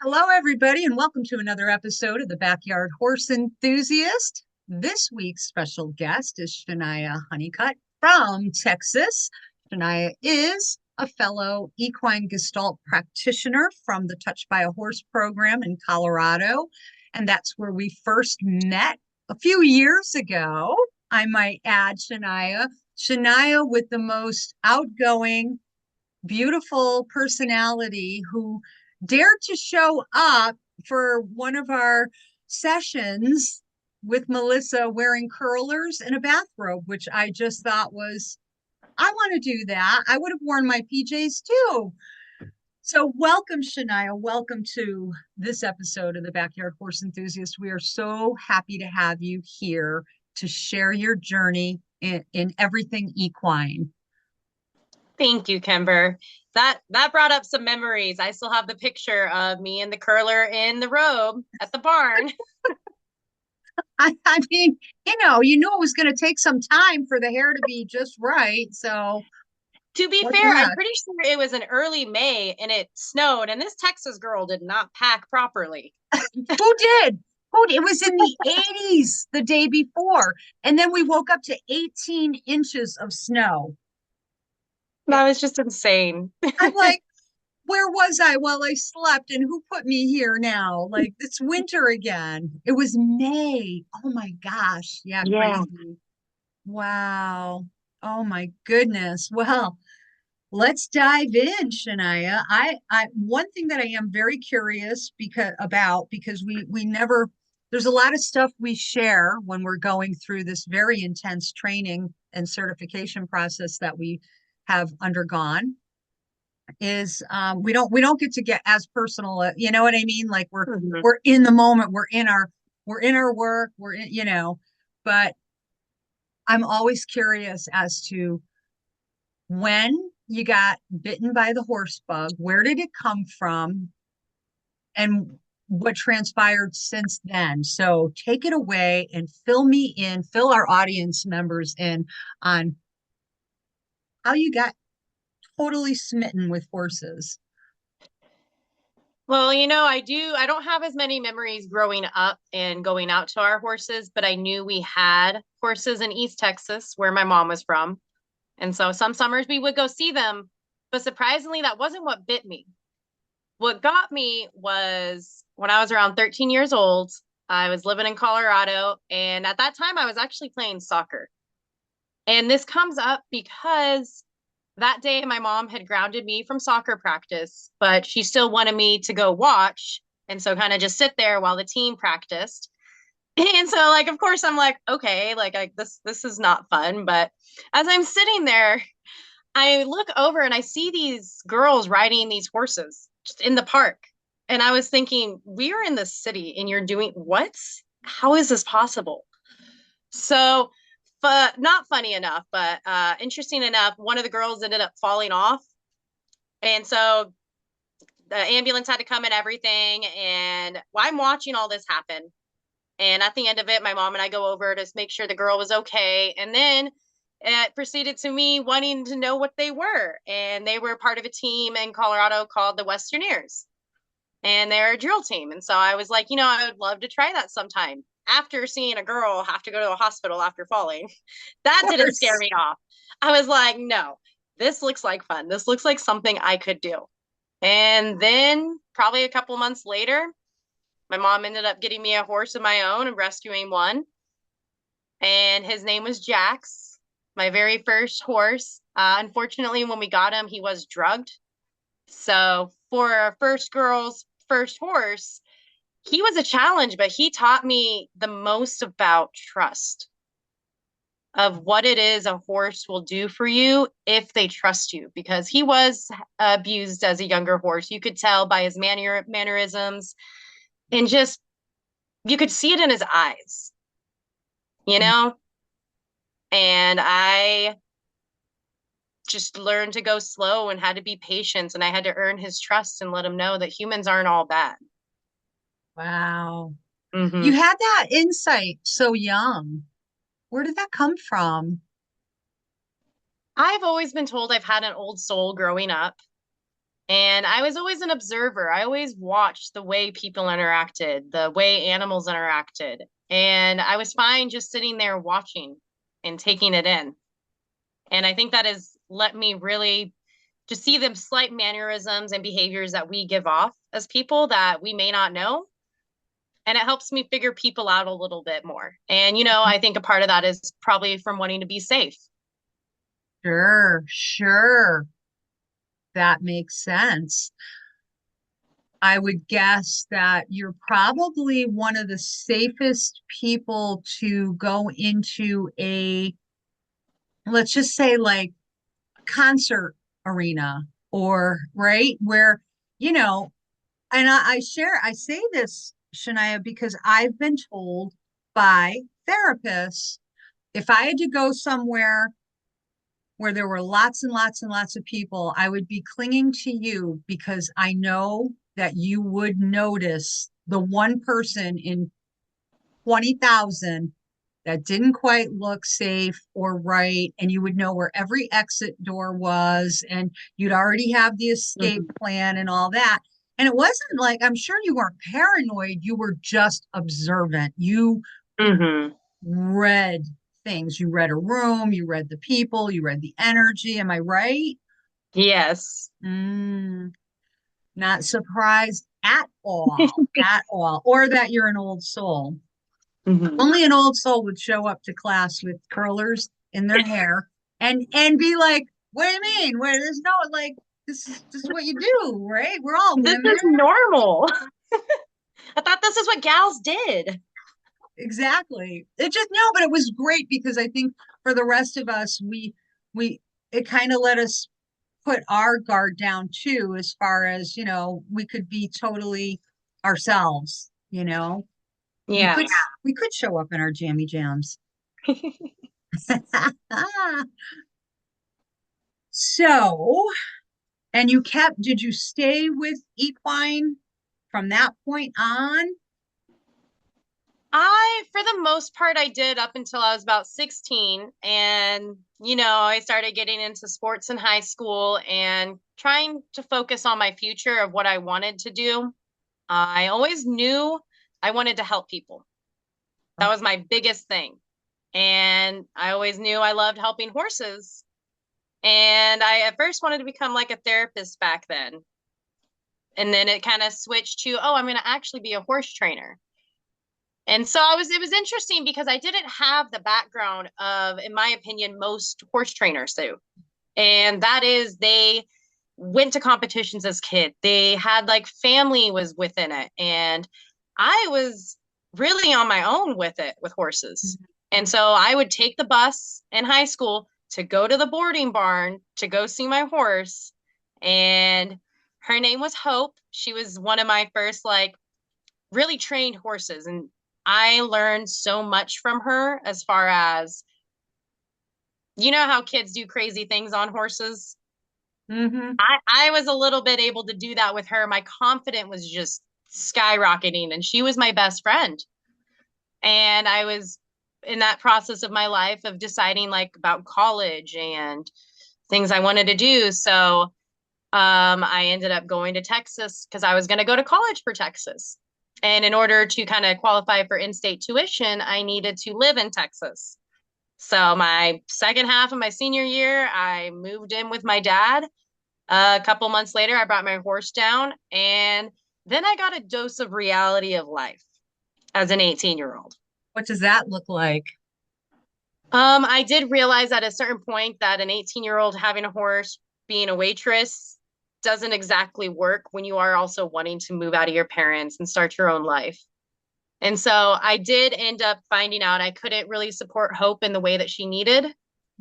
Hello, everybody, and welcome to another episode of the Backyard Horse Enthusiast. This week's special guest is Shania Hunnicut from Texas. Shania is a fellow equine gestalt practitioner from the Touched by a Horse program in Colorado, and that's where we first met a few years ago. I might add, Shania with the most outgoing, beautiful personality who dared to show up for one of our sessions with Melissa wearing curlers and a bathrobe, which I just thought was, I want to do that. I would have worn my PJs too. So, welcome, Shania. Welcome to this episode of the Backyard Horse Enthusiast. We are so happy to have you here to share your journey in everything equine. Thank you, Kimber. That brought up some memories. I still have the picture of me and the curler in the robe at the barn. I mean, you knew it was going to take some time for the hair to be just right. So, To be what the fair, I'm heck? pretty sure it was in early May and it snowed, and this Texas girl did not pack properly. Who did? It was in the 80s the day before. And then we woke up to 18 inches of snow. That was just insane. I'm like, where was I while I slept? And who put me here now? Like, it's winter again. It was May. Oh my gosh. Yeah, Yeah. crazy. Wow. Oh my goodness. Well, let's dive in, Shania. One thing that I am very curious because we never there's a lot of stuff we share when we're going through this very intense training and certification process that we have undergone is we don't get to get as personal, you know what I mean? Like we're Mhm. we're in the moment, we're in our work, but I'm always curious as to when you got bitten by the horse bug, where did it come from, and what transpired since then? So take it away and fill our audience members in on how you got totally smitten with horses. Well, I don't have as many memories growing up and going out to our horses, but I knew we had horses in East Texas where my mom was from. And so some summers we would go see them. But surprisingly, that wasn't what bit me. What got me was when I was around 13 years old, I was living in Colorado. And at that time, I was actually playing soccer. And this comes up because that day my mom had grounded me from soccer practice, but she still wanted me to go watch. And so kind of just sit there while the team practiced. And so like of course I'm like, okay, this is not fun. But as I'm sitting there, I look over and I see these girls riding these horses just in the park. And I was thinking, we are in the city and you're doing what? How is this possible? So, but not funny enough, but interesting enough, one of the girls ended up falling off. And so the ambulance had to come and everything. And I'm watching all this happen. And at the end of it, my mom and I go over to make sure the girl was okay. And then it proceeded to me wanting to know what they were. And they were part of a team in Colorado called the Westerneers. And they're a drill team. And so I was like, I would love to try that sometime. After seeing a girl have to go to the hospital after falling, that Of didn't scare course. me off. I was like, no, this looks like fun. This looks like something I could do. And then probably a couple months later, my mom ended up getting me a horse of my own and rescuing one. And his name was Jax, my very first horse. Unfortunately, when we got him, he was drugged. So for our first girl's first horse, he was a challenge, but he taught me the most about trust of what it is a horse will do for you if they trust you, because he was abused as a younger horse. You could tell by his mannerisms and just you could see it in his eyes, you know? And I just learned to go slow and had to be patient. And I had to earn his trust and let him know that humans aren't all bad. Wow. You Mm-hmm. had that insight so young. Where did that come from? I've always been told I've had an old soul growing up. And I was always an observer. I always watched the way people interacted, the way animals interacted. And I was fine just sitting there watching and taking it in. And I think that has let me really just see the slight mannerisms and behaviors that we give off as people that we may not know. And it helps me figure people out a little bit more. And, I think a part of that is probably from wanting to be safe. Sure, sure. That makes sense. I would guess that you're probably one of the safest people to go into a, let's just say, like concert arena, or right where, you know, and I say this, Shania, because I've been told by therapists, if I had to go somewhere where there were lots and lots and lots of people, I would be clinging to you because I know that you would notice the one person in 20,000 that didn't quite look safe or right. And you would know where every exit door was, and you'd already have the escape Mhm. plan and all that. And it wasn't like, I'm sure you weren't paranoid, you were just observant. You Mhm. read things. You read a room, you read the people, you read the energy. Am I right? Yes. Mm, not surprised at all, or that you're an old soul. Mhm. Only an old soul would show up to class with curlers in their hair and be like, "What do you mean? Where there's no like this is just what you do, right? We're all This women." is normal. I thought this is what gals did. Exactly. It just no, but it was great because I think for the rest of us, we it kind of let us put our guard down too, as far as, we could be totally ourselves, we Yeah. could we could show up in our jammy jams. So, and did you stay with equine from that point on? For the most part, I did up until I was about 16. And, I started getting into sports in high school and trying to focus on my future of what I wanted to do. I always knew I wanted to help people. That was my biggest thing. And I always knew I loved helping horses. And I at first wanted to become like a therapist back then. And then it kind of switched to, oh, I'm going to actually be a horse trainer. And so it was interesting because I didn't have the background of, in my opinion, most horse trainers do. And that is they went to competitions as kids. They had like family was within it. And I was really on my own with it with horses. And so I would take the bus in high school to go to the boarding barn to go see my horse. And her name was Hope. She was one of my first like really trained horses. And I learned so much from her as far as, how kids do crazy things on horses. Mm-hmm. I was a little bit able to do that with her. My confidence was just skyrocketing, and she was my best friend. And I was in that process of my life of deciding like about college and things I wanted to do. So I ended up going to Texas because I was going to go to college for Texas. And in order to kind of qualify for in-state tuition, I needed to live in Texas. So my second half of my senior year, I moved in with my dad. A couple months later, I brought my horse down, and then I got a dose of reality of life as an 18-year-old. What does that look like? I did realize at a certain point that an 18-year-old having a horse, being a waitress, doesn't exactly work when you are also wanting to move out of your parents and start your own life. And so I did end up finding out I couldn't really support Hope in the way that she needed.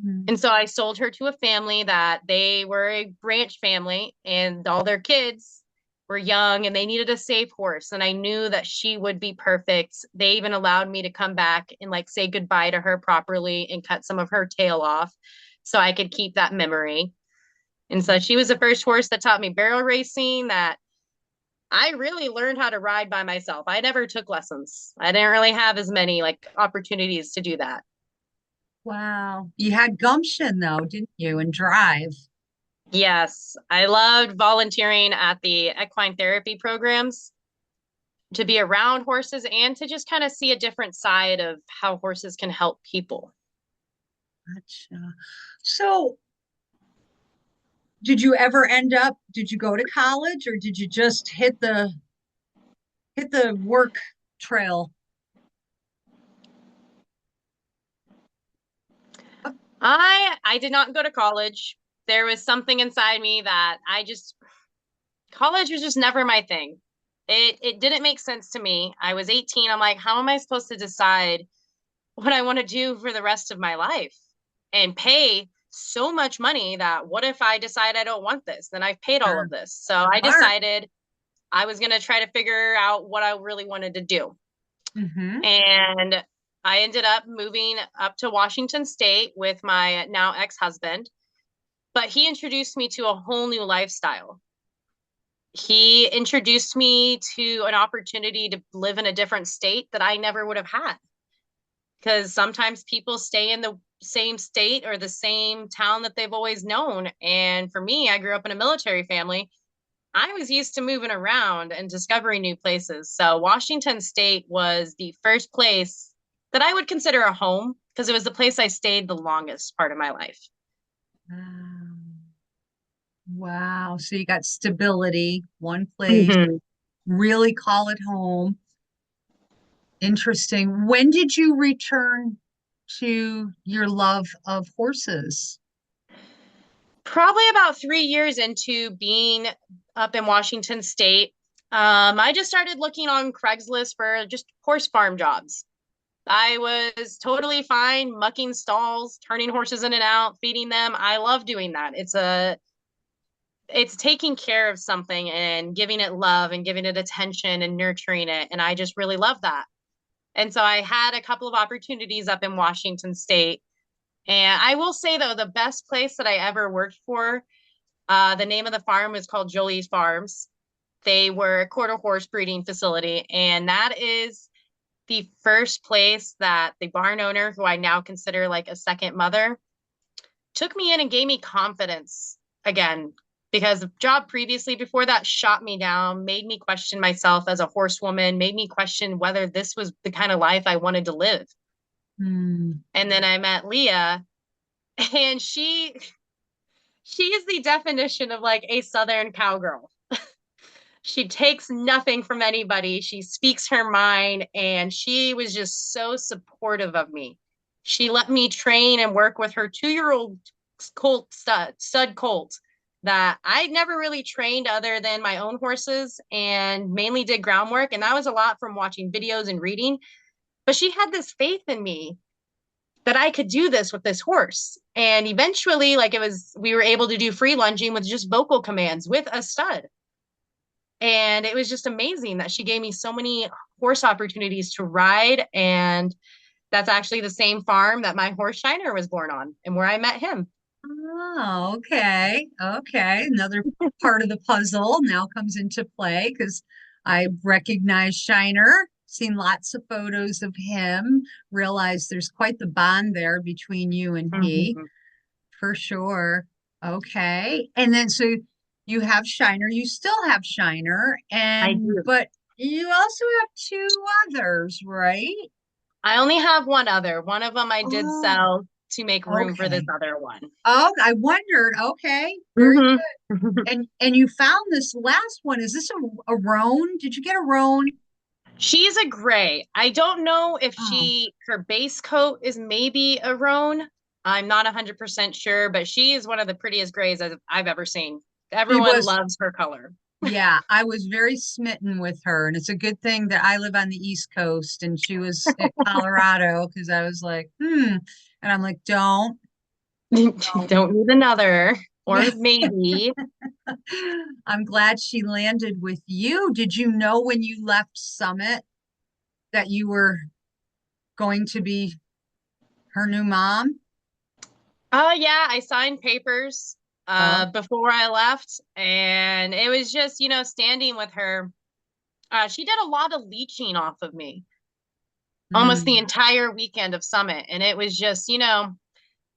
Mm. And so I sold her to a family that they were a ranch family and all their kids were young and they needed a safe horse. And I knew that she would be perfect. They even allowed me to come back and like say goodbye to her properly and cut some of her tail off so I could keep that memory. And so she was the first horse that taught me barrel racing that I really learned how to ride by myself. I never took lessons. I didn't really have as many like opportunities to do that. Wow. You had gumption though, didn't you? And drive. Yes, I loved volunteering at the equine therapy programs to be around horses and to just kind of see a different side of how horses can help people. Gotcha. So, did you go to college or did you just hit the work trail? I did not go to college. There was something inside me that college was just never my thing. It didn't make sense to me. I was 18. I'm like, how am I supposed to decide what I want to do for the rest of my life and pay so much money that what if I decide I don't want this? Then I've paid all Sure. of this. So I Smart. decided I was going to try to figure out what I really wanted to do. Mm-hmm. And I ended up moving up to Washington State with my now ex-husband, but he introduced me to a whole new lifestyle. He introduced me to an opportunity to live in a different state that I never would have had. Because sometimes people stay in the same state or the same town that they've always known. And for me, I grew up in a military family. I was used to moving around and discovering new places. So Washington State was the first place that I would consider a home because it was the place I stayed the longest part of my life. Wow. Wow. So you got stability, one place, Mhm. really call it home. Interesting. When did you return to your love of horses? Probably about 3 years into being up in Washington State, I just started looking on Craigslist for just horse farm jobs. I was totally fine mucking stalls, turning horses in and out, feeding them. I love doing that. It's taking care of something and giving it love and giving it attention and nurturing it. And I just really love that. And so I had a couple of opportunities up in Washington State. And I will say though, the best place that I ever worked for, the name of the farm was called Jolie's Farms. They were a quarter horse breeding facility. And that is the first place that the barn owner, who I now consider like a second mother, took me in and gave me confidence again. Because the job previously before that shot me down, made me question myself as a horsewoman, made me question whether this was the kind of life I wanted to live. Hmm. And then I met Leah, and she is the definition of like a Southern cowgirl. She takes nothing from anybody. She speaks her mind, and she was just so supportive of me. She let me train and work with her 2-year-old colt stud colt that I never really trained other than my own horses and mainly did groundwork. And that was a lot from watching videos and reading. But she had this faith in me that I could do this with this horse. And eventually, we were able to do free lunging with just vocal commands with a stud. And it was just amazing that she gave me so many horse opportunities to ride. And that's actually the same farm that my horse Shiner was born on and where I met him. Oh, okay. Okay. Another part of the puzzle now comes into play because I recognize Shiner, seen lots of photos of him, realize there's quite the bond there between you and he, Mhm. for sure. Okay. And then so you have Shiner, you still have Shiner, I and do. but you also have two others, right? I only have one other. One of them I did Oh, sell to make room for this okay. other one. Oh, I wondered. Okay, very Hmm. and you found this last one. Is this a roan? Did you get a roan? She's a gray. I don't know if Oh, her base coat is maybe a roan. I'm not 100% sure, but she is one of the prettiest grays I've ever seen. she Everyone was, loves her color. yeah, I was very smitten with her. And it's a good thing that I live on the East Coast and she was at Colorado because I was like, hmm. And I'm like, don't. Don't need another, Yeah. or maybe. I'm glad she landed with you. Did you know when you left Summit that you were going to be her new mom? Oh yeah, I signed papers Oh, before I left, and it was just, standing with her. She did a lot of leeching off of me almost the hmm. entire weekend of Summit, and it was just,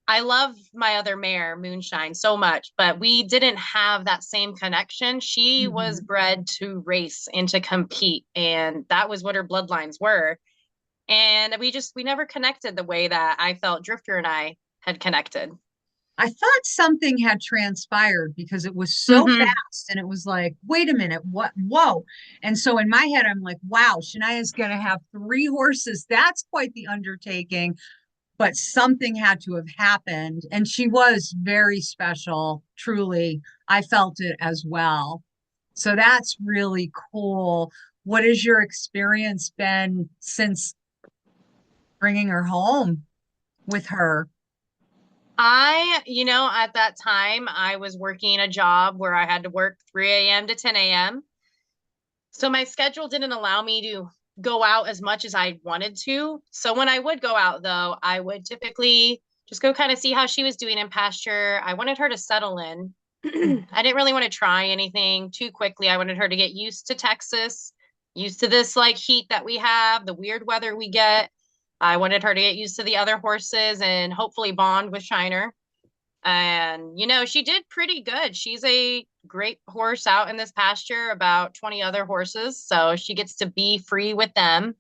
I love my other mare, Moonshine, so much, but we didn't have that same connection. She was Mhm. bred to race and to compete, and that was what her bloodlines were. And we never connected the way that I felt Drifter and I had connected. I thought something had transpired because it was so Hmm. fast and it was like, wait a minute, what? Whoa. And so in my head, I'm like, wow, Shania's going to have three horses. That's quite the undertaking, but something had to have happened. And she was very special, truly. I felt it as well. So that's really cool. What has your experience been since bringing her home with her? At that time, I was working a job where I had to work 3 a.m. to 10 a.m. So my schedule didn't allow me to go out as much as I wanted to. So when I would go out, though, I would typically just go kind of see how she was doing in pasture. I wanted her to settle in. I didn't really want to try anything too quickly. I wanted her to get used to Texas, used to this like heat that we have, the weird weather we get. I wanted her to get used to the other horses and hopefully bond with Shiner. And, she did pretty good. She's a great horse out in this pasture, about 20 other horses. So she gets to be free with them.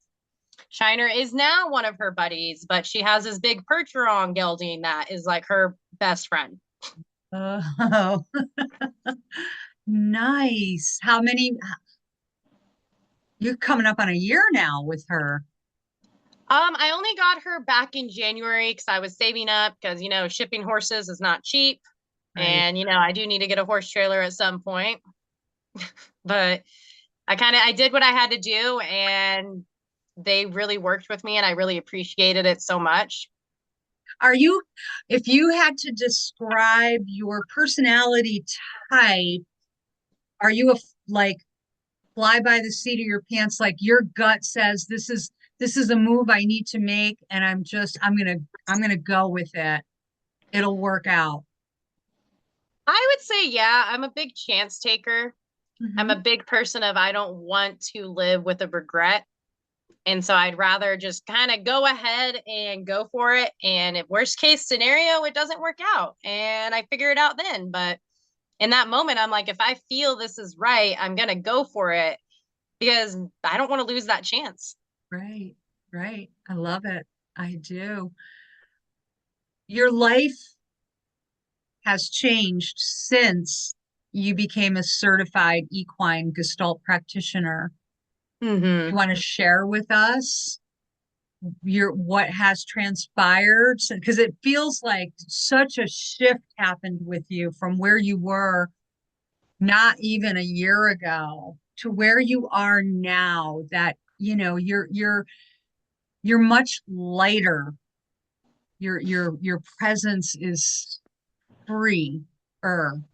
Shiner is now one of her buddies, but she has this big Percheron gelding that is like her best friend. Oh, nice. How many? You're coming up on a year now with her, I only got her back in January because I was saving up because, shipping horses is not cheap. right? And, I do need to get a horse trailer at some point. But I did what I had to do and they really worked with me and I really appreciated it so much. Are you, if you had to describe your personality type, are you like fly by the seat of your pants, like your gut says this is a move I need to make, and I'm gonna go with it. It'll work out. I would say, yeah, I'm a big chance taker. I'm a Hmm. big person of I don't want to live with a regret. And so I'd rather just kind of go ahead and go for it. And if worst case scenario, it doesn't work out and I figure it out then. But in that moment, I'm like, if I feel this is right, I'm going to go for it because I don't want to lose that chance. Right, right. I love it. I do. Your life has changed since you became a certified equine gestalt practitioner. You Hmm. want to share with us your what has transpired? Because it feels like such a shift happened with you from where you were not even a year ago to where you are now, that you're much lighter. Your presence is free and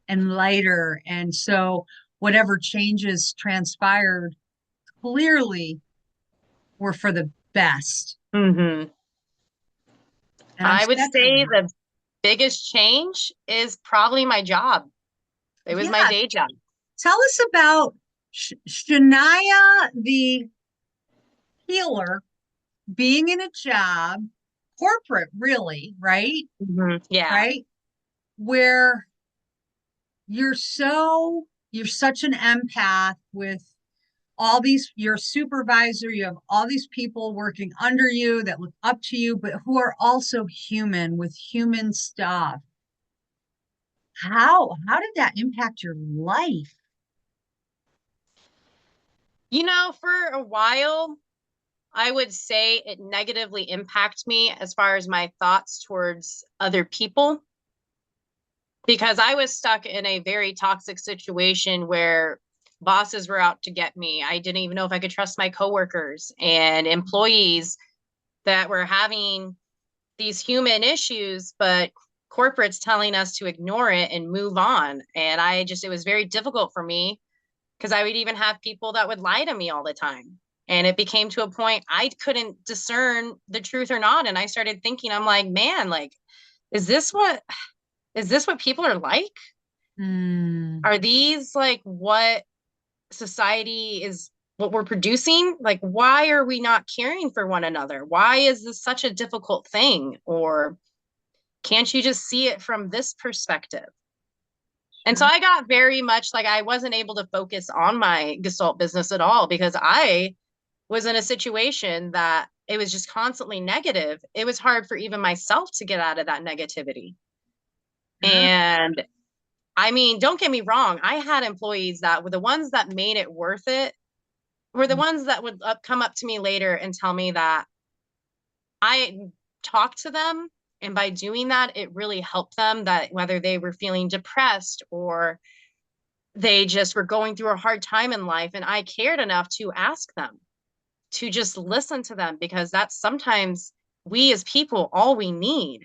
lighter. And so whatever changes transpired clearly were for the best. Hmm. And I'm I would say second. the biggest change is probably my job. It was my Yeah. day job. Tell us about Shania, the healer, being in a job, corporate, really, right? Yeah. Right? Where you're such an empath with all these, you're a supervisor, you have all these people working under you that look up to you, but who are also human with human stuff. How did that impact your life? For a while, I would say it negatively impacted me as far as my thoughts towards other people because I was stuck in a very toxic situation where bosses were out to get me. I didn't even know if I could trust my coworkers and employees that were having these human issues, but corporates telling us to ignore it and move on. And it was very difficult for me because I would even have people that would lie to me all the time. And it became to a point I couldn't discern the truth or not. And I started thinking, I'm like, man, like, is this what is this what people are like? Mm, Are these like what society is what we're producing? Like, why are we not caring for one another? Why is this such a difficult thing? Or Can't you just see it from this perspective? And so Sure. I got very much like I wasn't able to focus on my Gestalt business at all because I was in a situation that it was just constantly negative. It was hard for even myself to get out of that negativity. Sure. And I mean, don't get me wrong. I had employees that were the ones that made it worth it, were the ones that would come up to me later and tell me that I talked to them. And by doing that, it really helped them, that whether they were feeling depressed or they just were going through a hard time in life. And I cared enough to ask them, to just listen to them, because that's sometimes we as people, all we need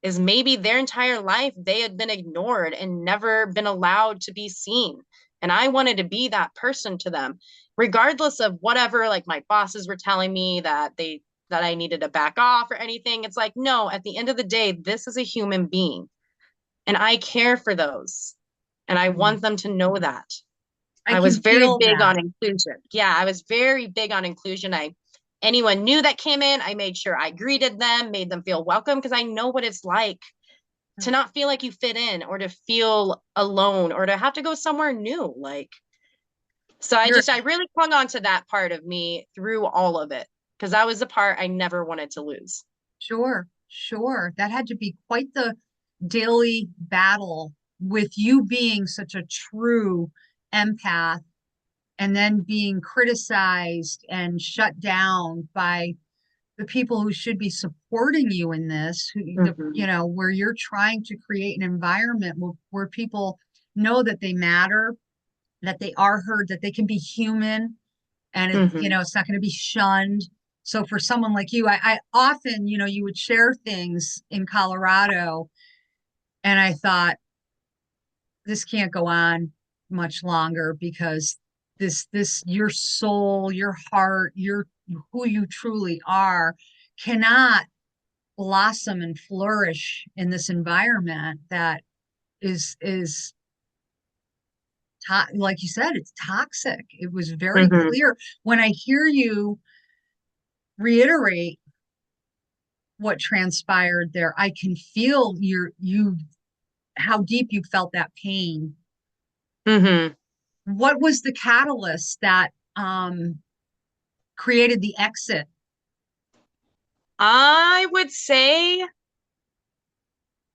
is maybe their entire life they had been ignored and never been allowed to be seen. And I wanted to be that person to them, regardless of whatever, like my bosses were telling me that I needed to back off or anything. It's like, no, at the end of the day, this is a human being and I care for those. And I Mm. want them to know that. I I was can very feel big that. on inclusion. Yeah, I was very big on inclusion. Anyone new that came in, I made sure I greeted them, made them feel welcome, because I know what it's like to not feel like you fit in or to feel alone or to have to go somewhere new. Like, so You're I really clung on to that part of me through all of it because that was the part I never wanted to lose. sure, sure. That had to be quite the daily battle with you being such a true empath and then being criticized and shut down by the people who should be supporting you in this, Mhm. where you're trying to create an environment where people know that they matter, that they are heard, that they can be human, and Mhm. it's not going to be shunned. So for someone like you, I often, you would share things in Colorado, and I thought, this can't go on much longer because your soul, your heart, your who you truly are cannot blossom and flourish in this environment that is like you said, it's toxic. It was very Mhm. clear when I hear you reiterate what transpired there. I can feel you how deep you felt that pain. Mhm. What was the catalyst that created the exit? I would say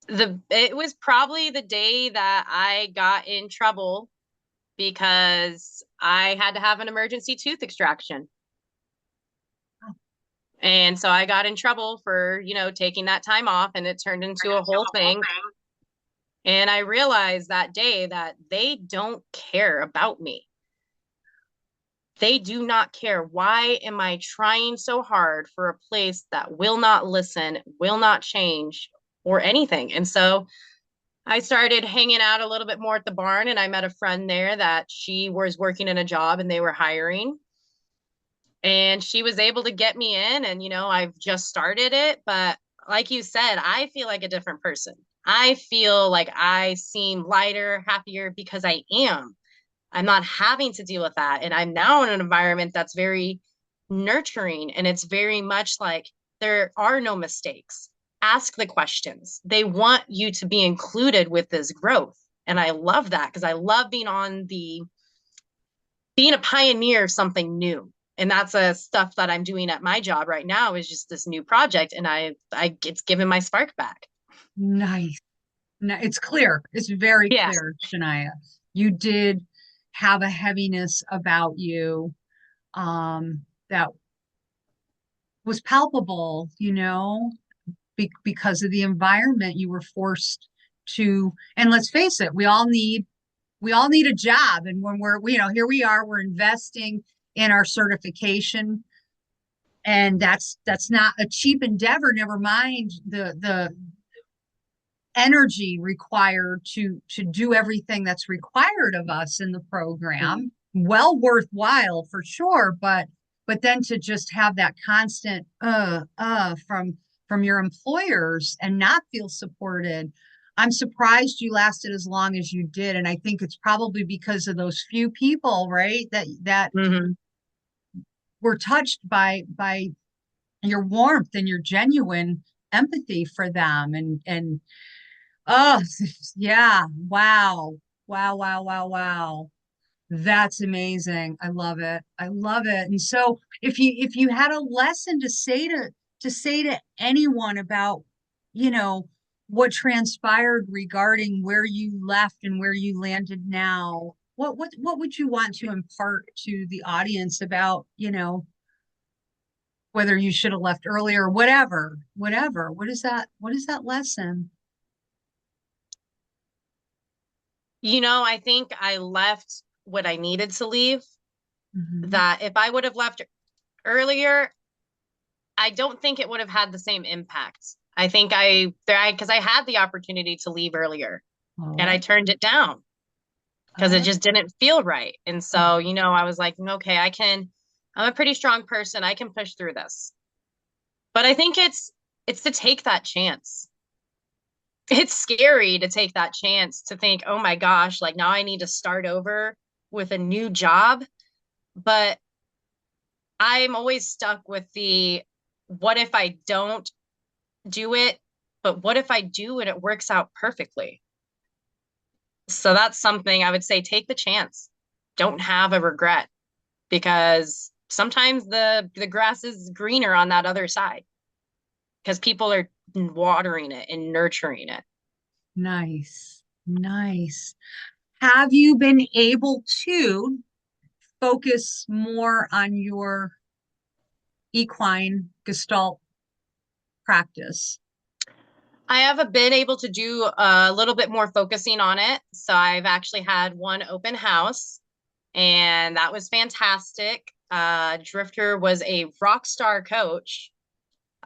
it was probably the day that I got in trouble because I had to have an emergency tooth extraction. And so I got in trouble for, taking that time off, and it turned into a whole thing. And I realized that day that they don't care about me. They do not care. Why am I trying so hard for a place that will not listen, will not change, or anything? And so I started hanging out a little bit more at the barn, and I met a friend there that she was working in a job and they were hiring. And she was able to get me in, and I've just started it, but like you said, I feel like a different person. I feel like I seem lighter, happier because I'm not having to deal with that, and I'm now in an environment that's very nurturing, and it's very much like there are no mistakes. Ask the questions. They want you to be included with this growth, and I love that because I love being a pioneer of something new. And that's a stuff that I'm doing at my job right now, is just this new project, and I it's given my spark back. Nice. No, it's clear. It's very Yes. clear, Shania. You did have a heaviness about you that was palpable, because of the environment you were forced to. And let's face it, we all need a job. And when here we are, we're investing in our certification, and that's not a cheap endeavor. Never mind the energy required to do everything that's required of us in the program. Well worthwhile for sure, but then to just have that constant from your employers and not feel supported. I'm surprised you lasted as long as you did, and I think it's probably because of those few people, right, that Mm-hmm. were touched by your warmth and your genuine empathy for them and oh yeah, wow. Wow, wow, wow, wow. That's amazing. I love it. I love it. And so if you had a lesson to say to anyone about, you know, what transpired regarding where you left and where you landed now, what would you want to impart to the audience about, whether you should have left earlier, whatever. What is that lesson? I think I left what I needed to leave. Mhm. That if I would have left earlier, I don't think it would have had the same impact. I think because I had the opportunity to leave earlier and I Oh, turned it down because it oh, just didn't feel right. And so, I was like, okay, I'm a pretty strong person. I can push through this. But I think it's to take that chance. It's scary to take that chance to think, oh my gosh, like now I need to start over with a new job. But I'm always stuck with the what if I don't do it, but what if I do and it works out perfectly? So that's something I would say take the chance. Don't have a regret because sometimes the grass is greener on that other side because people are watering it and nurturing it. nice, nice. Have you been able to focus more on your equine gestalt practice? I have been able to do a little bit more focusing on it. So I've actually had one open house and that was fantastic. Drifter was a rock star coach.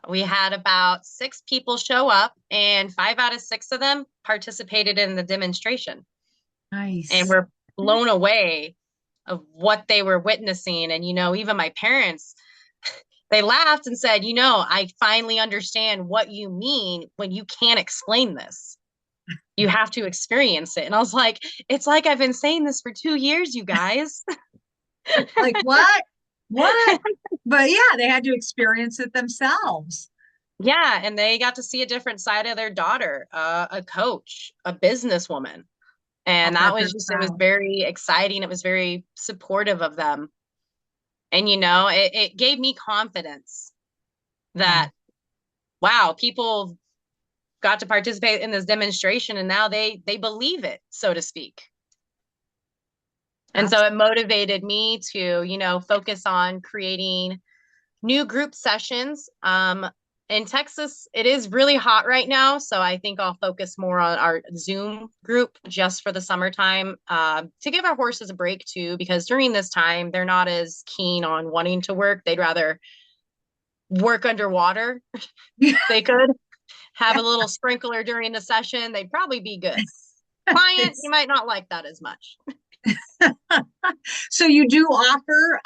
We had about 6 people show up, and 5 out of 6 of them participated in the demonstration and Nice. were blown away of what they were witnessing. And, even my parents, they laughed and said, I finally understand what you mean when you can't explain this. You have to experience it. And I was like, it's like I've been saying this for 2 years, you guys. Like what? What? But yeah, they had to experience it themselves. Yeah, and they got to see a different side of their daughter, a coach, a businesswoman. I'll And that bet was they're just, it was proud. very exciting. It was very supportive of them. And, it gave me confidence Yeah, that, wow, people got to participate in this demonstration and now they believe it, so to speak. And so it motivated me to, focus on creating new group sessions. In Texas, it is really hot right now. So I think I'll focus more on our Zoom group just for the summertime to give our horses a break too, because during this time, they're not as keen on wanting to work. They'd rather work underwater. absolutely. They could have a little sprinkler during the session. They'd probably be good. Client, you It's might not like that as much. so you do offer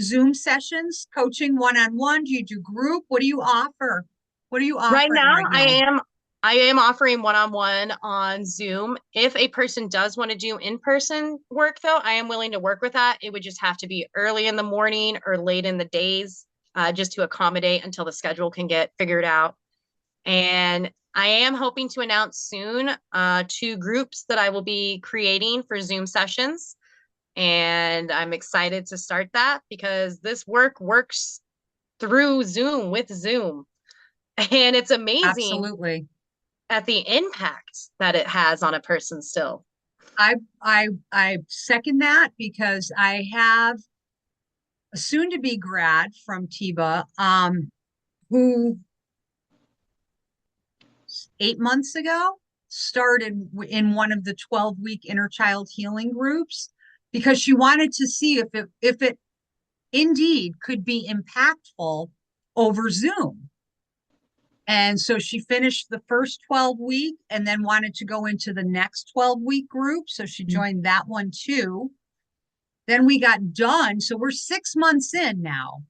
Zoom sessions, coaching one-on-one? Do you do group? What do you offer? What are you Right offering now, right now? I am offering one-on-one on Zoom. If a person does want to do in-person work, though, I am willing to work with that. It would just have to be early in the morning or late in the days, just to accommodate until the schedule can get figured out. And I am hoping to announce soon 2 groups that I will be creating for Zoom sessions. And I'm excited to start that because this work works through Zoom with Zoom. And it's amazing Absolutely. at the impact that it has on a person still. I second that because I have a soon-to-be grad from TIBA, who 8 months ago started in one of the 12-week inner child healing groups because she wanted to see if it indeed could be impactful over Zoom. And so she finished the first 12-week and then wanted to go into the next 12-week group. So she joined that one too. Then we got done. So we're 6 months in now.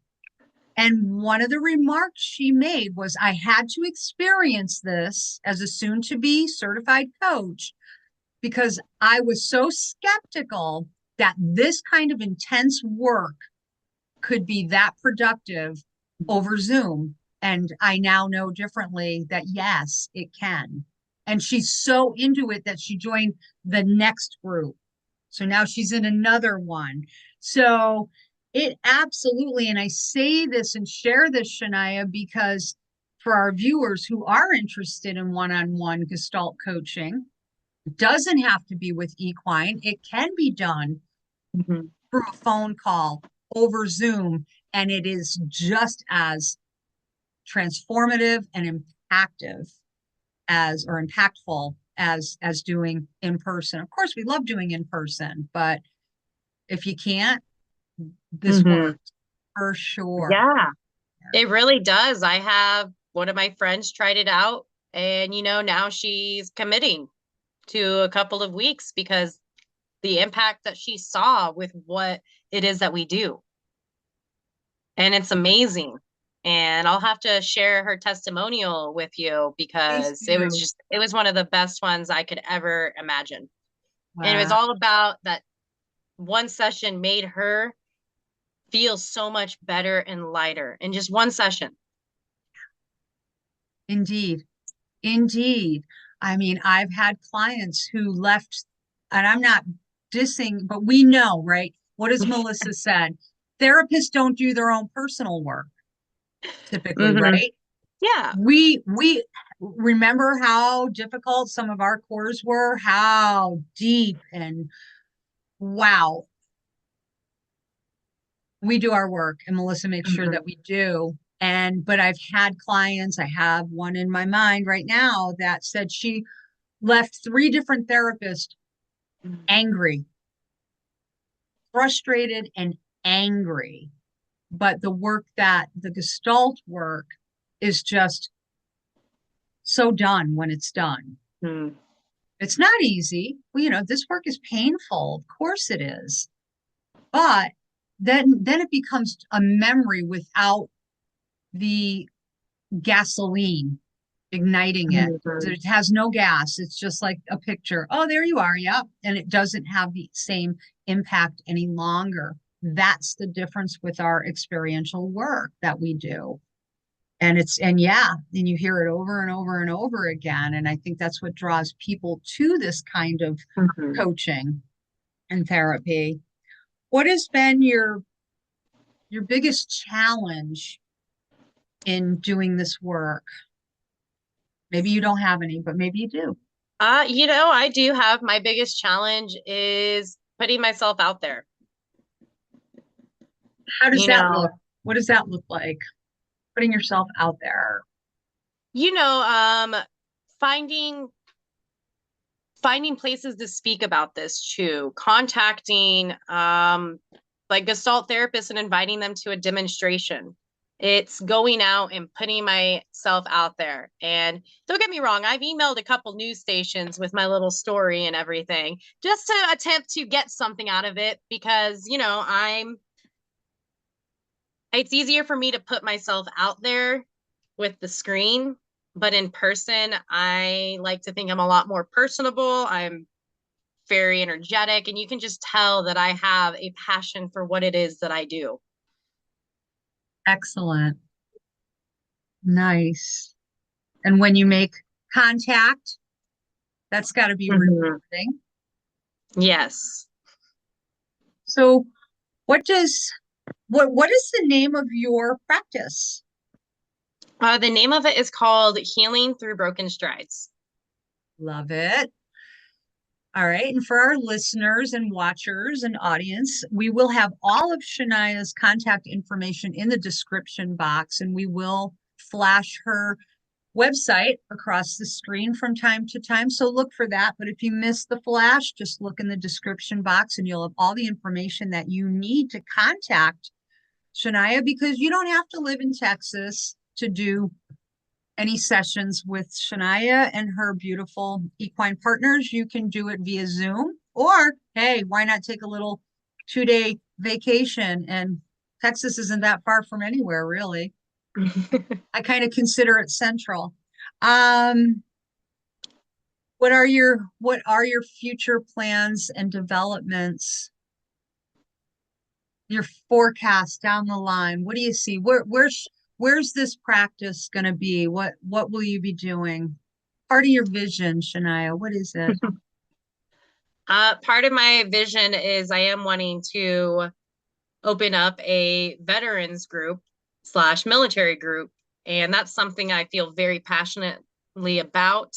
And one of the remarks she made was, I had to experience this as a soon to be certified coach because I was so skeptical that this kind of intense work could be that productive over Zoom. And I now know differently that yes, it can. And she's so into it that she joined the next group. So now she's in another one. So it absolutely, and I say this and share this, Shania, because for our viewers who are interested in one-on-one Gestalt coaching, it doesn't have to be with equine. It can be done Mhm. through a phone call over Zoom, and it is just as transformative and impactful as doing in person. Of course, we love doing in person, but if you can't, this Mhm. works for sure. Yeah, it really does. I have one of my friends tried it out, and now she's committing to a couple of weeks because the impact that she saw with what it is that we do. And it's amazing. And I'll have to share her testimonial with you Please because do. it was one of the best ones I could ever imagine. And it was Wow. all about that one session made her feel so much better and lighter in just one session. Indeed. Indeed. I mean, I've had clients who left, and I'm not dissing, but we know, right? What has Melissa said? Therapists don't do their own personal work typically, Hmm. right? Yeah. We remember how difficult some of our cores were, how deep and wow. We do our work and Melissa makes sure Hmm. that we do. But I've had clients, I have one in my mind right now that said she left 3 different therapists angry, frustrated, and angry. But the work that the Gestalt work is just so done when it's done. Mm. It's not easy. Well, this work is painful. Of course it is. But then it becomes a memory without the gasoline igniting it. Mhm. It has no gas. It's just like a picture. Oh, there you are. Yep. And it doesn't have the same impact any longer. That's the difference with our experiential work that we do. And yeah, and you hear it over and over and over again. And I think that's what draws people to this kind of Mhm. coaching and therapy. What has been your biggest challenge in doing this work? Maybe you don't have any, but maybe you do. I do have my biggest challenge is putting myself out there. How does You that know, look? What does that look like? Putting yourself out there. you know, um, finding finding places to speak about this too, contacting like Gestalt therapists and inviting them to a demonstration. It's going out and putting myself out there. And don't get me wrong, I've emailed a couple news stations with my little story and everything just to attempt to get something out of it because, it's easier for me to put myself out there with the screen, but in person, I like to think I'm a lot more personable. I'm very energetic, and you can just tell that I have a passion for what it is that I do. Excellent. Nice. And when you make contact, that's got to be Mhm. rewarding. Yes. So what does what is the name of your practice? The name of it is called Healing Through Broken Strides. Love it. All right. And for our listeners and watchers and audience, we will have all of Shania's contact information in the description box, and we will flash her website across the screen from time to time. So look for that. But if you miss the flash, just look in the description box and you'll have all the information that you need to contact Shania, because you don't have to live in Texas to do any sessions with Shania and her beautiful equine partners. You can do it via Zoom, or hey, why not take a little 2-day vacation? And Texas isn't that far from anywhere, really. I kind of consider it central. Um, what are your future plans and developments? Your forecast down the line. What do you see? where's this practice going to be? What will you be doing? Part of your vision, Shania, what is it? Part of my vision is I am wanting to open up a veterans group slash military group. And that's something I feel very passionately about,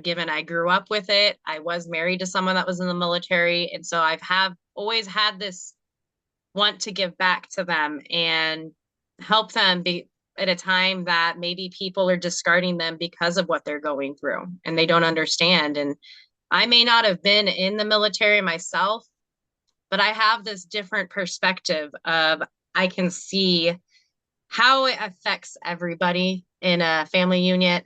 given I grew up with it. I was married to someone that was in the military. And so I've always had this want to give back to them and help them be at a time that maybe people are discarding them because of what they're going through and they don't understand. And I may not have been in the military myself, but I have this different perspective of I can see how it affects everybody in a family unit,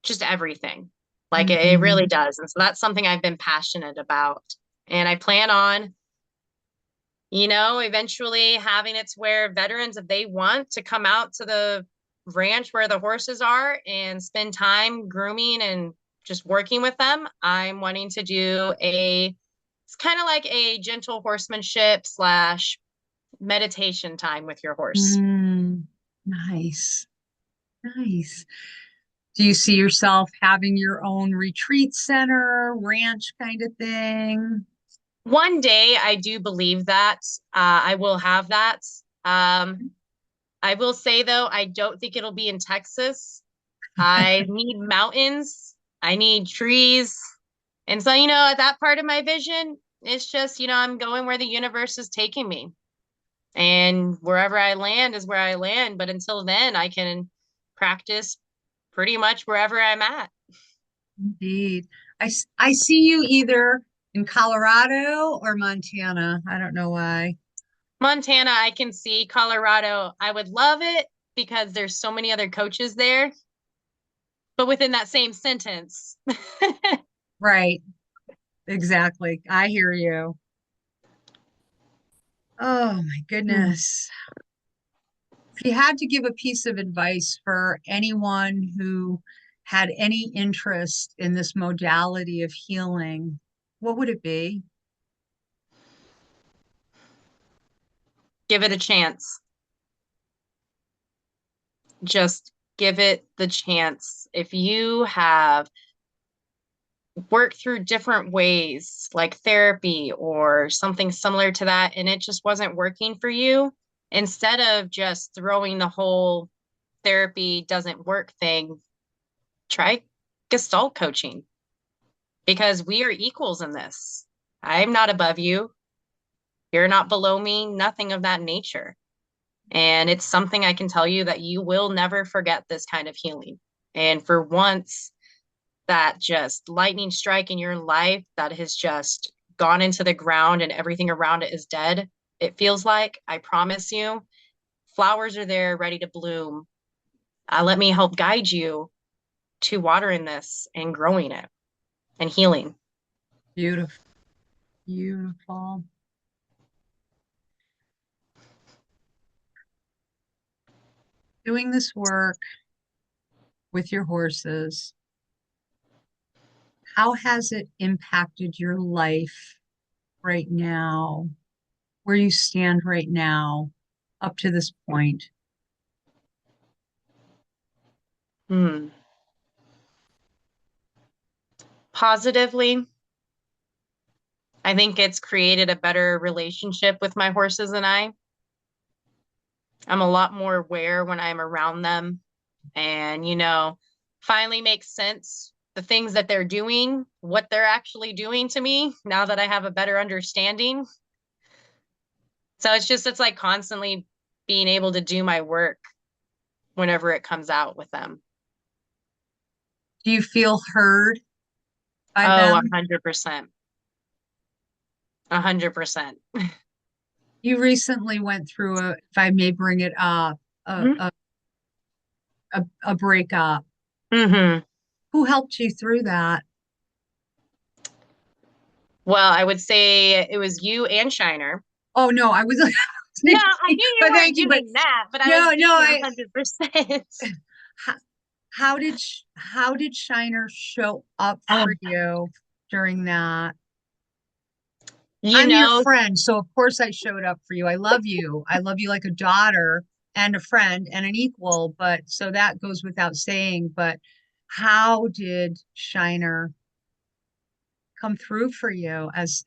just everything. Like it really Mhm. does. And so that's something I've been passionate about. And I plan on, eventually having it to where veterans, if they want to come out to the ranch where the horses are and spend time grooming and just working with them, I'm wanting to do it's kind of like a gentle horsemanship slash meditation time with your horse. Mm, nice. Nice. Do you see yourself having your own retreat center, ranch kind of thing? One day, I do believe that I will have that. Um, I will say though, I don't think it'll be in Texas. I need mountains. I need trees. And so, at that part of my vision, it's just, I'm going where the universe is taking me. And wherever I land is where I land. But until then, I can practice pretty much wherever I'm at. Indeed. I see you either in Colorado or Montana. I don't know why. Montana, I can see. Colorado, I would love it because there's so many other coaches there. But within that same sentence, Right. Exactly. I hear you. Oh my goodness. If you had to give a piece of advice for anyone who had any interest in this modality of healing, what would it be? give it a chance. Just give it the chance. If you have worked through different ways, like therapy or something similar to that, and it just wasn't working for you, instead of just throwing the whole therapy doesn't work thing, try Gestalt coaching because we are equals in this. I'm not above you. You're not below me, nothing of that nature. And it's something I can tell you that you will never forget this kind of healing. And for once, that just lightning strike in your life that has just gone into the ground and everything around it is dead, it feels like, I promise you, flowers are there ready to bloom. Let me help guide you to watering this and growing it and healing. Beautiful. Beautiful. Doing this work with your horses, how has it impacted your life right now, where you stand right now, up to this point? Hmm. Positively, I think it's created a better relationship with my horses and I. I'm a lot more aware when I'm around them and, finally makes sense the things that they're doing, what they're actually doing to me now that I have a better understanding. So it's like constantly being able to do my work whenever it comes out with them. Do you feel heard by Oh, them? 100%. 100%. You recently went through a, if I may bring it up, a, Mm-hmm. a, a breakup. Mm-hmm. Who helped you through that? Well, I would say it was you and Shiner. Oh no, I was No, I knew you but weren't thank you. But doing that, but I was no, being 100%. how, how did Shiner show up for you during that? You I'm your know, friend, so of course I showed up for you. I love you. I love you like a daughter and a friend and an equal, but so that goes without saying. But how did Shiner come through for you as,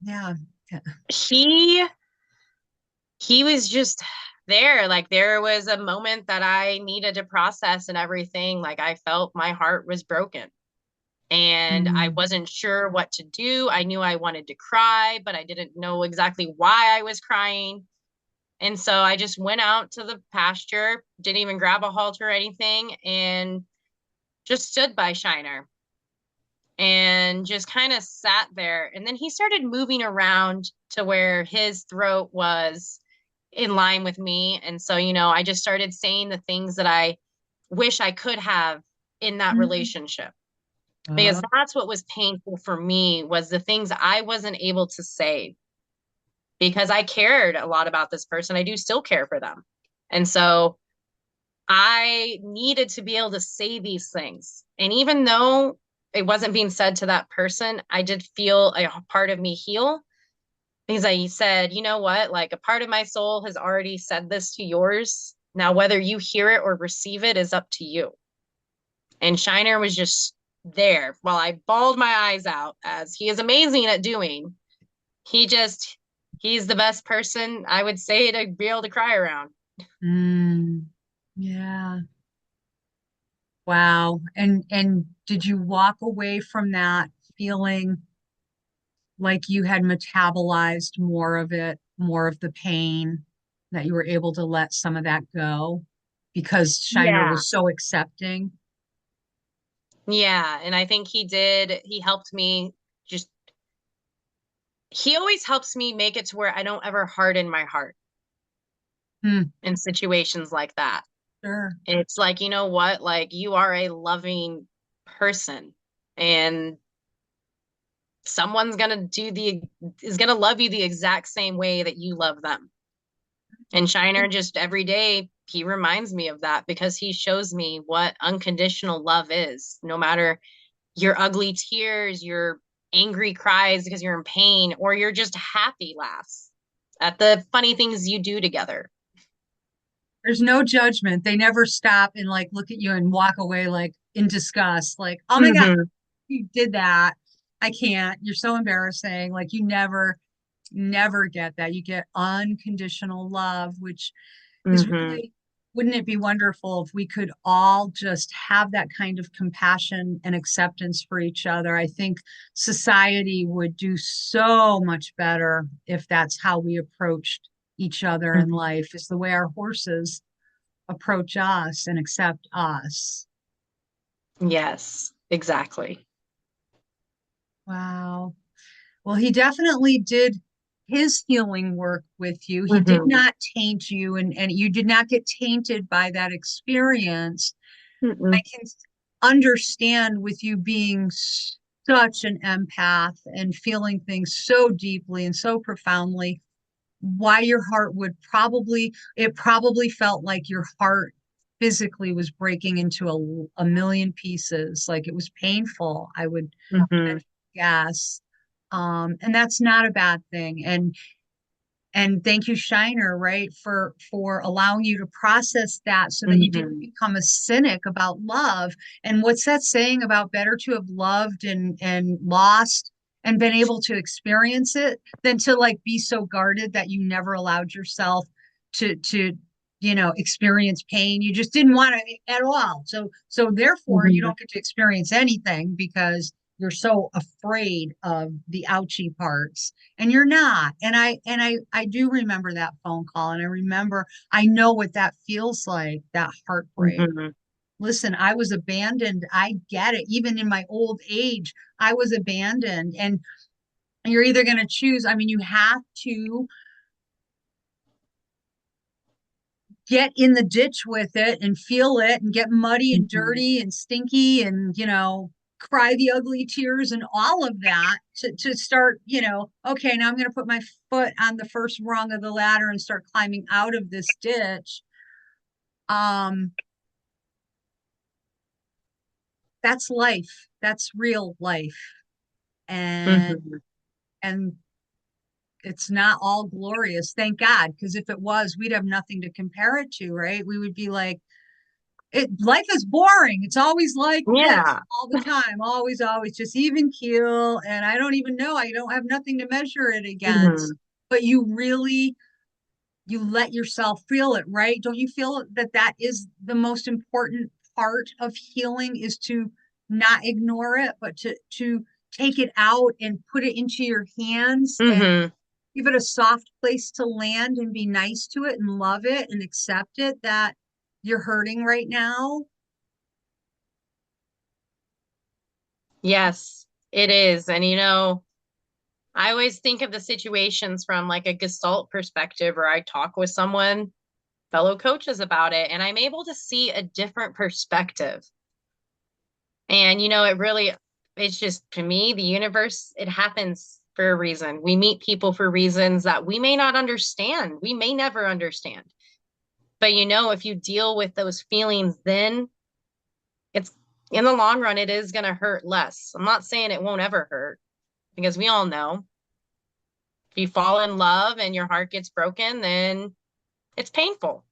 yeah. Yeah. he he was just there. Like there was a moment that I needed to process and everything. Like I felt my heart was broken and I Mm, wasn't sure what to do. I knew I wanted to cry, but I didn't know exactly why I was crying. And so I just went out to the pasture, didn't even grab a halter or anything, and just stood by Shiner and just kind of sat there. And then he started moving around to where his throat was in line with me. And so, I just started saying the things that I wish I could have in that mm, relationship. Because oh, that's what was painful for me was the things I wasn't able to say because I cared a lot about this person. I do still care for them. And so I needed to be able to say these things. And even though it wasn't being said to that person, I did feel a part of me heal because I said, you know what? Like a part of my soul has already said this to yours. Now, whether you hear it or receive it is up to you. And Shiner was just there while I bawled my eyes out, as he is amazing at doing. He just, he's the best person I would say to be able to cry around. mm, yeah. Wow. And did you walk away from that feeling like you had metabolized more of it, more of the pain, that you were able to let some of that go because Shiner Yeah. was so accepting? Yeah. And I think he helped me just, he always helps me make it to where I don't ever harden my heart Hmm, in situations like that. sure. It's like, you know what? Like you are a loving person and someone's gonna is gonna love you the exact same way that you love them. And Shiner just every day he reminds me of that because he shows me what unconditional love is. No matter your ugly tears, your angry cries because you're in pain, or you're just happy laughs at the funny things you do together. There's no judgment. They never stop and like look at you and walk away like in disgust, like, oh my God, Mm-hmm. you did that. I can't. You're so embarrassing. Like you never get that. You get unconditional love, which is Mm-hmm. really, wouldn't it be wonderful if we could all just have that kind of compassion and acceptance for each other? I think society would do so much better if that's how we approached each other in life, is the way our horses approach us and accept us. Yes, exactly. Wow. Well, he definitely did his healing work with you. He did Mm-hmm. not taint you, and you did not get tainted by that experience. I Mm-mm. can understand with you being such an empath and feeling things so deeply and so profoundly, why your heart would probably, it probably felt like your heart physically was breaking into a million pieces. Like it was painful, I would Mm-hmm. guess. And that's not a bad thing. And thank you, Shiner, right, for allowing you to process that so that you didn't Mm-hmm. become a cynic about love. And what's that saying about better to have loved and lost and been able to experience it than to like be so guarded that you never allowed yourself to experience pain. You just didn't want it at all. So therefore you Mm-hmm. don't get to experience anything because you're so afraid of the ouchy parts, and you're not. And I do remember that phone call, and I know what that feels like, that heartbreak. Mm-hmm. Listen, I was abandoned. I get it. Even in my old age, I was abandoned. And you're either going to choose, I mean, you have to get in the ditch with it and feel it and get muddy and Mm-hmm. dirty and stinky and, cry the ugly tears and all of that to start, okay, now I'm going to put my foot on the first rung of the ladder and start climbing out of this ditch. Um, that's life. That's real life. And Mm-hmm. And it's not all glorious, thank God, because if it was, we'd have nothing to compare it to, right? We would be like, life is boring. It's always like this Yeah. all the time, always, just even keel. And I don't even know, I don't have nothing to measure it against. Mhm. But you let yourself feel it, right? Don't you feel that that is the most important part of healing, is to not ignore it, but to take it out and put it into your hands and Mhm. give it a soft place to land and be nice to it and love it and accept it that you're hurting right now. Yes, it is. And I always think of the situations from like a Gestalt perspective, or I talk with someone, fellow coaches about it, and I'm able to see a different perspective. And it's just, to me, the universe, it happens for a reason. We meet people for reasons that we may not understand. We may never understand. But if you deal with those feelings, then it's in the long run, it is going to hurt less. I'm not saying it won't ever hurt, because we all know if you fall in love and your heart gets broken, then it's painful.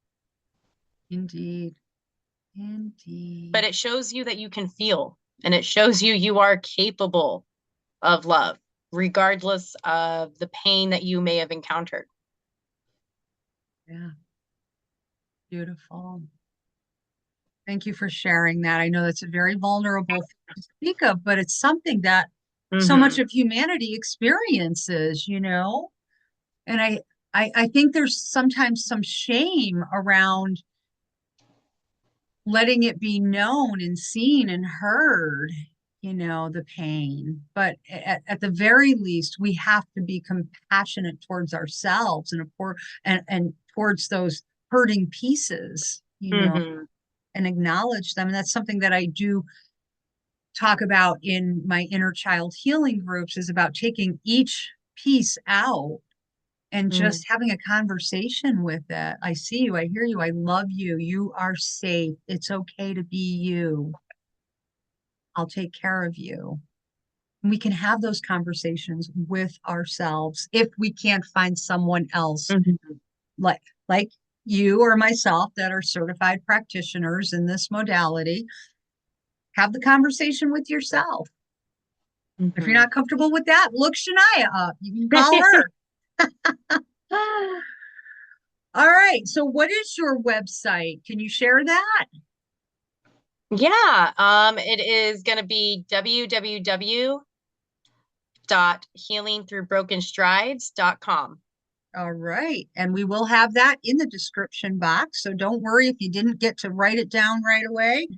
Indeed. But Indeed. it shows you that you can feel, and it shows you are capable of love, regardless of the pain that you may have encountered. Yeah. Beautiful. Thank you for sharing that. I know that's a very vulnerable thing to speak of, but it's something that so much Hmm. of humanity experiences, you know? And I think there's sometimes some shame around letting it be known and seen and heard, the pain. But at the very least, we have to be compassionate towards ourselves and towards those hurting pieces, Hmm. and acknowledge them. And that's something that I do talk about in my inner child healing groups, is about taking each piece out and Mm. just having a conversation with it. I see you, I hear you, I love you, you are safe, it's okay to be you, I'll take care of you. And we can have those conversations with ourselves if we can't find someone else Hmm. like like you or myself that are certified practitioners in this modality. Have the conversation with yourself. If you're Hmm. not comfortable with that, look Shania up. You can call her. All right. So, what is your website? Can you share that? Yeah, it is going to be www.healingthroughbrokenstrides.com. All right. And we will have that in the description box. So, don't worry if you didn't get to write it down right away.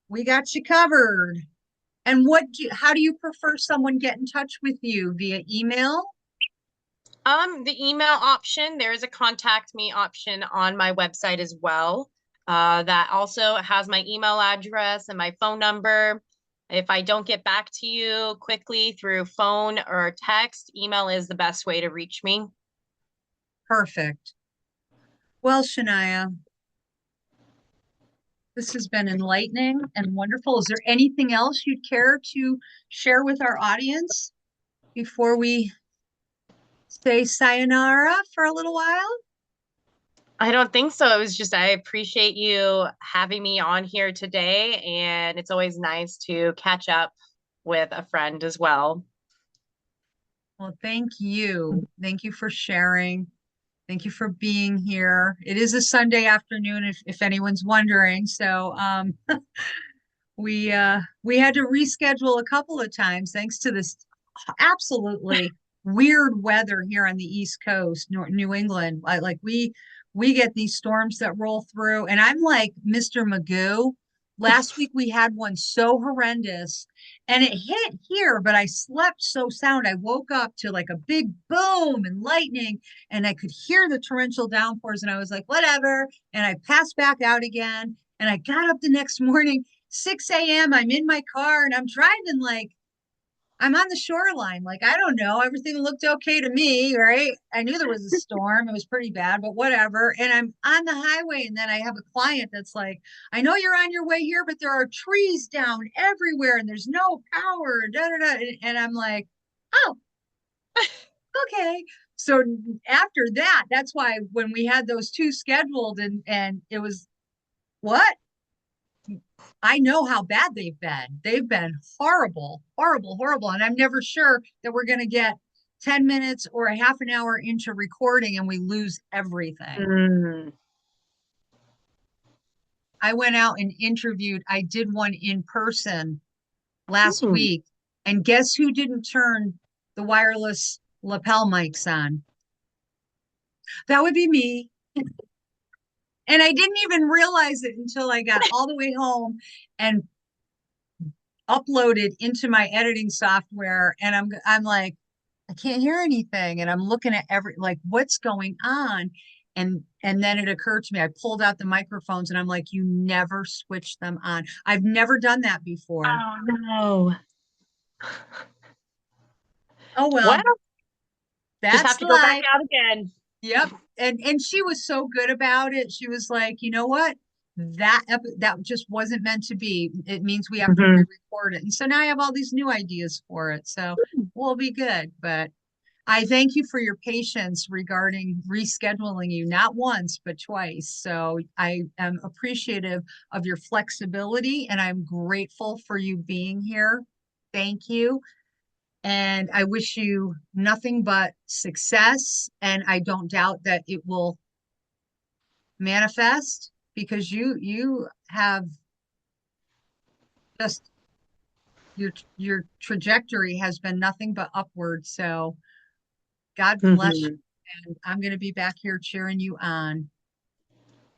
We got you covered. And how do you prefer someone get in touch with you? Via email? The email option, there is a contact me option on my website as well. That also has my email address and my phone number. If I don't get back to you quickly through phone or text, email is the best way to reach me. Perfect. Well, Shania, this has been enlightening and wonderful. Is there anything else you'd care to share with our audience before we say sayonara for a little while? I don't think so. It was just, I appreciate you having me on here today, and it's always nice to catch up with a friend as well. Well, thank you. Thank you for sharing. Thank you for being here. It is a Sunday afternoon, if anyone's wondering. So we had to reschedule a couple of times thanks to this absolutely weird weather here on the East Coast, New England. Like we get these storms that roll through, and I'm like Mr. Magoo. Last week we had one so horrendous, and it hit here, but I slept so sound. I woke up to like a big boom and lightning, and I could hear the torrential downpours, and I was like, whatever. And I passed back out again, and I got up the next morning, 6 a.m. I'm in my car and I'm driving like I'm on the shoreline. Like, I don't know. Everything looked okay to me, right? I knew there was a storm. It was pretty bad, but whatever. And I'm on the highway. And then I have a client that's like, I know you're on your way here, but there are trees down everywhere and there's no power. Da, da, da. And I'm like, oh, okay. So after that, that's why when we had those two scheduled and it was what? I know how bad they've been. They've been horrible, horrible, horrible. And I'm never sure that we're going to get 10 minutes or a half an hour into recording and we lose everything. Mm. I went out and interviewed, I did one in person last Mm. week. And guess who didn't turn the wireless lapel mics on? That would be me. And I didn't even realize it until I got all the way home and uploaded into my editing software. And I'm like, I can't hear anything. And I'm looking at like what's going on. And then it occurred to me, I pulled out the microphones and I'm like, you never switch them on. I've never done that before. Oh no. Oh Well, well, just have that's to go back life. out again. Yep. And she was so good about it. She was like, you know what? That just wasn't meant to be. It means we have to Mhm. re-record it. And so now I have all these new ideas for it. So we'll be good. But I thank you for your patience regarding rescheduling you, not once, but twice. So I am appreciative of your flexibility and I'm grateful for you being here. Thank you. And I wish you nothing but success. And I don't doubt that it will manifest because you have just your trajectory has been nothing but upward. So God bless Mhm. you. And I'm going to be back here cheering you on.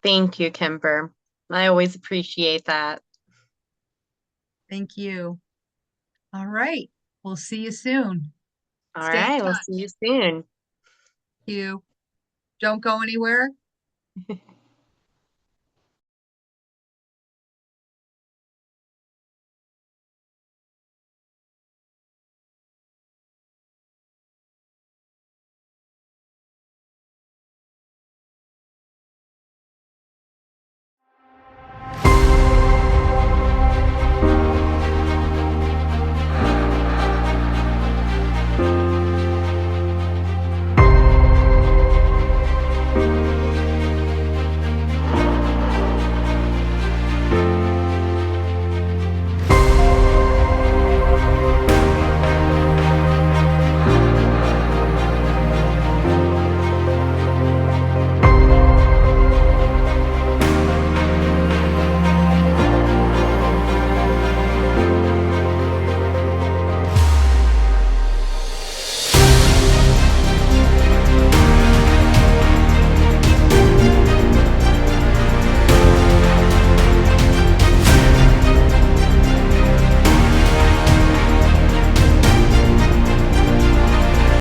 Thank you, Kimber. I always appreciate that. Thank you. All right. We'll see you soon. All Stay in right, we'll see touch. you soon. You don't go anywhere.